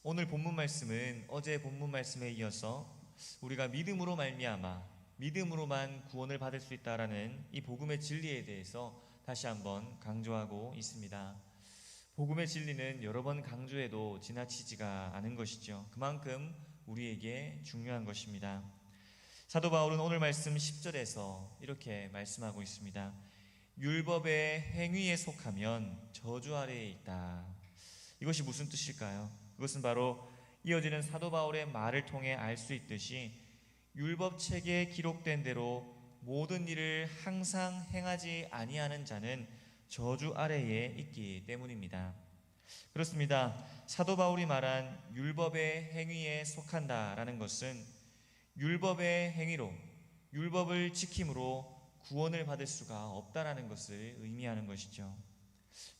오늘 본문 말씀은 어제 본문 말씀에 이어서 우리가 믿음으로 말미암아 믿음으로만 구원을 받을 수 있다라는 이 복음의 진리에 대해서 다시 한번 강조하고 있습니다. 복음의 진리는 여러 번 강조해도 지나치지가 않은 것이죠. 그만큼 우리에게 중요한 것입니다. 사도 바울은 오늘 말씀 10절에서 이렇게 말씀하고 있습니다. 율법의 행위에 속하면 저주 아래에 있다. 이것이 무슨 뜻일까요? 그것은 바로 이어지는 사도 바울의 말을 통해 알 수 있듯이 율법책에 기록된 대로 모든 일을 항상 행하지 아니하는 자는 저주 아래에 있기 때문입니다. 그렇습니다. 사도 바울이 말한 율법의 행위에 속한다라는 것은 율법의 행위로, 율법을 지킴으로 구원을 받을 수가 없다라는 것을 의미하는 것이죠.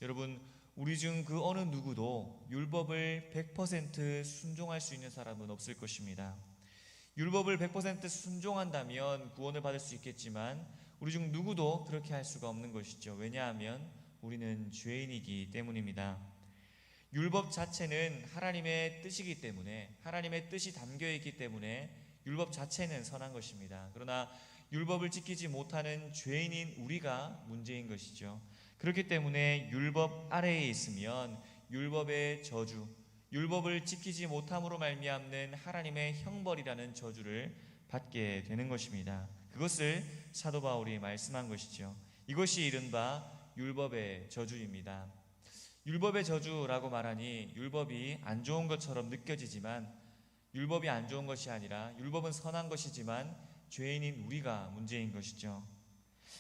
여러분, 우리 중 그 어느 누구도 율법을 100% 순종할 수 있는 사람은 없을 것입니다. 율법을 100% 순종한다면 구원을 받을 수 있겠지만 우리 중 누구도 그렇게 할 수가 없는 것이죠. 왜냐하면 우리는 죄인이기 때문입니다. 율법 자체는 하나님의 뜻이기 때문에, 하나님의 뜻이 담겨 있기 때문에 율법 자체는 선한 것입니다. 그러나 율법을 지키지 못하는 죄인인 우리가 문제인 것이죠. 그렇기 때문에 율법 아래에 있으면 율법의 저주, 율법을 지키지 못함으로 말미암는 하나님의 형벌이라는 저주를 받게 되는 것입니다. 그것을 사도 바울이 말씀한 것이죠. 이것이 이른바 율법의 저주입니다. 율법의 저주라고 말하니 율법이 안 좋은 것처럼 느껴지지만 율법이 안 좋은 것이 아니라 율법은 선한 것이지만 죄인인 우리가 문제인 것이죠.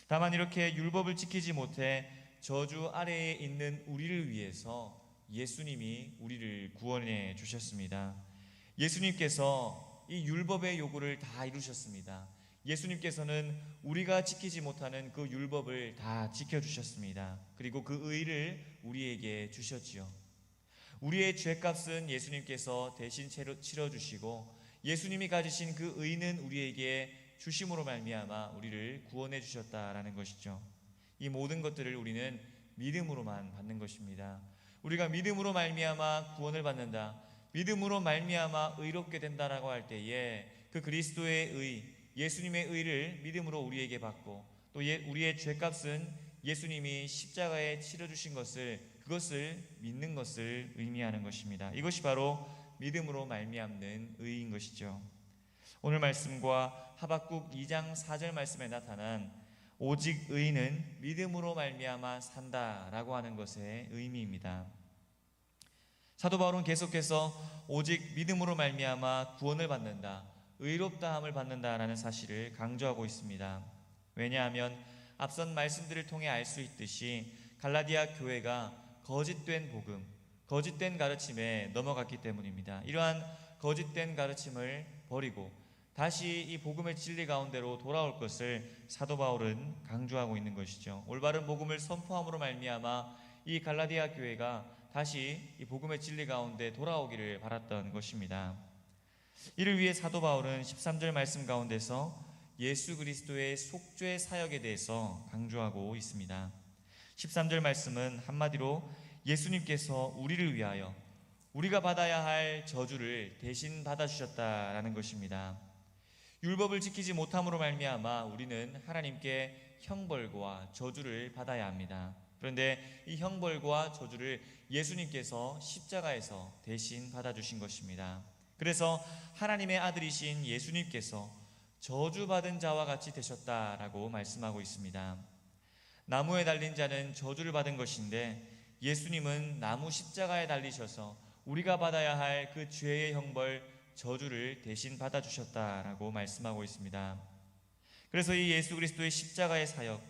다만 이렇게 율법을 지키지 못해 저주 아래에 있는 우리를 위해서 예수님이 우리를 구원해 주셨습니다. 예수님께서 이 율법의 요구를 다 이루셨습니다. 예수님께서는 우리가 지키지 못하는 그 율법을 다 지켜주셨습니다. 그리고 그 의를 우리에게 주셨지요. 우리의 죄값은 예수님께서 대신 치러주시고 예수님이 가지신 그 의는 우리에게 주심으로 말미암아 우리를 구원해 주셨다라는 것이죠. 이 모든 것들을 우리는 믿음으로만 받는 것입니다. 우리가 믿음으로 말미암아 구원을 받는다, 믿음으로 말미암아 의롭게 된다라고 할 때에 그 그리스도의 의, 예수님의 의를 믿음으로 우리에게 받고 또 우리의 죄값은 예수님이 십자가에 치러주신 것을, 그것을 믿는 것을 의미하는 것입니다. 이것이 바로 믿음으로 말미암는 의인 것이죠. 오늘 말씀과 하박국 2장 4절 말씀에 나타난 오직 의인은 믿음으로 말미암아 산다라고 하는 것의 의미입니다. 사도 바울은 계속해서 오직 믿음으로 말미암아 구원을 받는다, 의롭다함을 받는다라는 사실을 강조하고 있습니다. 왜냐하면 앞선 말씀들을 통해 알 수 있듯이 갈라디아 교회가 거짓된 복음, 거짓된 가르침에 넘어갔기 때문입니다. 이러한 거짓된 가르침을 버리고 다시 이 복음의 진리 가운데로 돌아올 것을 사도 바울은 강조하고 있는 것이죠. 올바른 복음을 선포함으로 말미암아 이 갈라디아 교회가 다시 이 복음의 진리 가운데 돌아오기를 바랐던 것입니다. 이를 위해 사도 바울은 13절 말씀 가운데서 예수 그리스도의 속죄 사역에 대해서 강조하고 있습니다. 13절 말씀은 한마디로 예수님께서 우리를 위하여 우리가 받아야 할 저주를 대신 받아주셨다라는 것입니다. 율법을 지키지 못함으로 말미암아 우리는 하나님께 형벌과 저주를 받아야 합니다. 그런데 이 형벌과 저주를 예수님께서 십자가에서 대신 받아주신 것입니다. 그래서 하나님의 아들이신 예수님께서 저주받은 자와 같이 되셨다라고 말씀하고 있습니다. 나무에 달린 자는 저주를 받은 것인데 예수님은 나무 십자가에 달리셔서 우리가 받아야 할 그 죄의 형벌, 저주를 대신 받아주셨다라고 말씀하고 있습니다. 그래서 이 예수 그리스도의 십자가의 사역,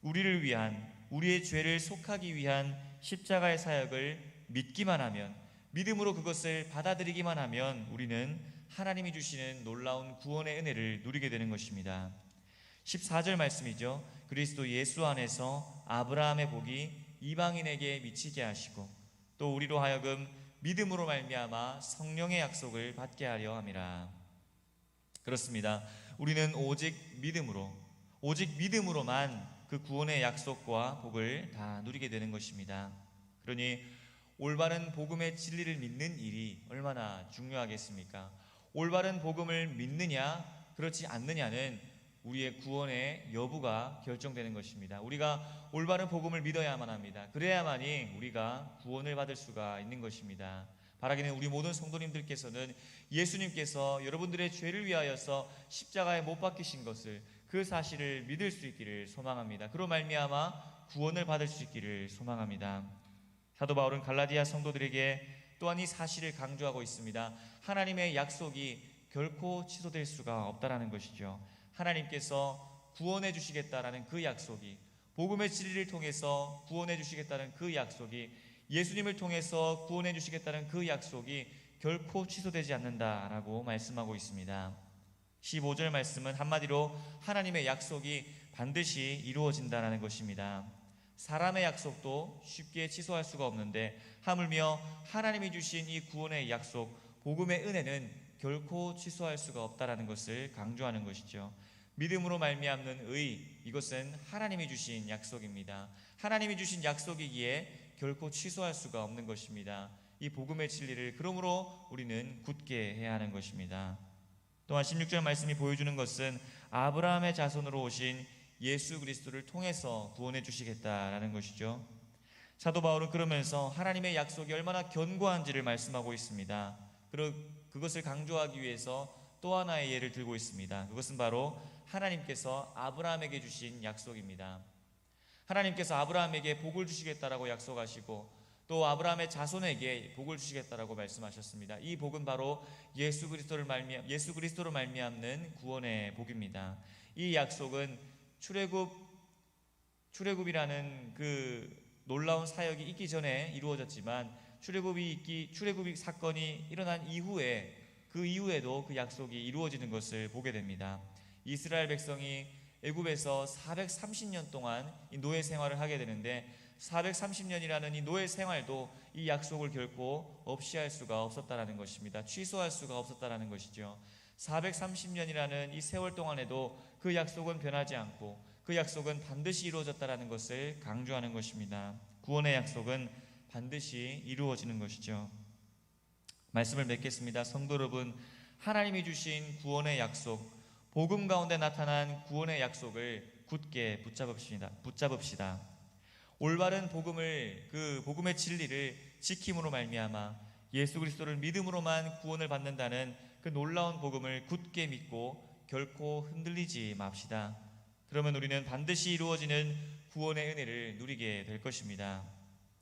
우리를 위한, 우리의 죄를 속하기 위한 십자가의 사역을 믿기만 하면, 믿음으로 그것을 받아들이기만 하면 우리는 하나님이 주시는 놀라운 구원의 은혜를 누리게 되는 것입니다. 14절 말씀이죠. 그리스도 예수 안에서 아브라함의 복이 이방인에게 미치게 하시고 또 우리로 하여금 믿음으로 말미암아 성령의 약속을 받게 하려 함이라. 그렇습니다. 우리는 오직 믿음으로만 그 구원의 약속과 복을 다 누리게 되는 것입니다. 그러니 올바른 복음의 진리를 믿는 일이 얼마나 중요하겠습니까? 올바른 복음을 믿느냐, 그렇지 않느냐는 우리의 구원의 여부가 결정되는 것입니다. 우리가 올바른 복음을 믿어야만 합니다. 그래야만이 우리가 구원을 받을 수가 있는 것입니다. 바라기는 우리 모든 성도님들께서는 예수님께서 여러분들의 죄를 위하여서 십자가에 못 박히신 것을, 그 사실을 믿을 수 있기를 소망합니다. 그로 말미암아 구원을 받을 수 있기를 소망합니다. 사도 바울은 갈라디아 성도들에게 또한 이 사실을 강조하고 있습니다. 하나님의 약속이 결코 취소될 수가 없다라는 것이죠. 하나님께서 구원해 주시겠다라는 그 약속이, 복음의 진리를 통해서 구원해 주시겠다는 그 약속이, 예수님을 통해서 구원해 주시겠다는 그 약속이 결코 취소되지 않는다라고 말씀하고 있습니다. 15절 말씀은 한마디로 하나님의 약속이 반드시 이루어진다라는 것입니다. 사람의 약속도 쉽게 취소할 수가 없는데 하물며 하나님이 주신 이 구원의 약속, 복음의 은혜는 결코 취소할 수가 없다라는 것을 강조하는 것이죠. 믿음으로 말미암는 의, 이것은 하나님이 주신 약속입니다. 하나님이 주신 약속이기에 결코 취소할 수가 없는 것입니다. 이 복음의 진리를 그러므로 우리는 굳게 해야 하는 것입니다. 또한 16절 말씀이 보여주는 것은 아브라함의 자손으로 오신 예수 그리스도를 통해서 구원해 주시겠다라는 것이죠. 사도 바울은 그러면서 하나님의 약속이 얼마나 견고한지를 말씀하고 있습니다. 그것을 강조하기 위해서 또 하나의 예를 들고 있습니다. 그것은 바로 하나님께서 아브라함에게 주신 약속입니다. 하나님께서 아브라함에게 복을 주시겠다라고 약속하시고 또 아브라함의 자손에게 복을 주시겠다라고 말씀하셨습니다. 이 복은 바로 예수 그리스도로 말미암는 구원의 복입니다. 이 약속은 출애굽이라는 그 놀라운 사역이 있기 전에 이루어졌지만 출애굽 사건이 일어난 이후에 그 이후에도 그 약속이 이루어지는 것을 보게 됩니다. 이스라엘 백성이 애굽에서 430년 동안 이 노예 생활을 하게 되는데 430년이라는 이 노예 생활도 이 약속을 결코 없이 할 수가 없었다라는 것입니다. 취소할 수가 없었다라는 것이죠. 430년이라는 이 세월 동안에도 그 약속은 변하지 않고 그 약속은 반드시 이루어졌다라는 것을 강조하는 것입니다. 구원의 약속은 반드시 이루어지는 것이죠. 말씀을 맺겠습니다. 성도 여러분, 하나님이 주신 구원의 약속, 복음 가운데 나타난 구원의 약속을 굳게 붙잡읍시다. 올바른 복음을, 그 복음의 진리를 지킴으로 말미암아 예수 그리스도를 믿음으로만 구원을 받는다는 그 놀라운 복음을 굳게 믿고 결코 흔들리지 맙시다. 그러면 우리는 반드시 이루어지는 구원의 은혜를 누리게 될 것입니다.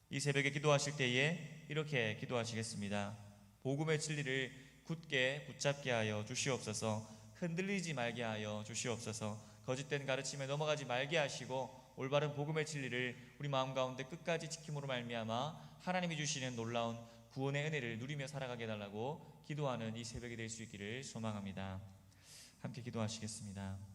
이 새벽에 기도하실 때에 이렇게 기도하시겠습니다. 복음의 진리를 굳게 붙잡게 하여 주시옵소서. 흔들리지 말게 하여 주시옵소서. 거짓된 가르침에 넘어가지 말게 하시고 올바른 복음의 진리를 우리 마음 가운데 끝까지 지킴으로 말미암아 하나님이 주시는 놀라운 구원의 은혜를 누리며 살아가게 해달라고 기도하는 이 새벽이 될 수 있기를 소망합니다. 함께 기도하시겠습니다.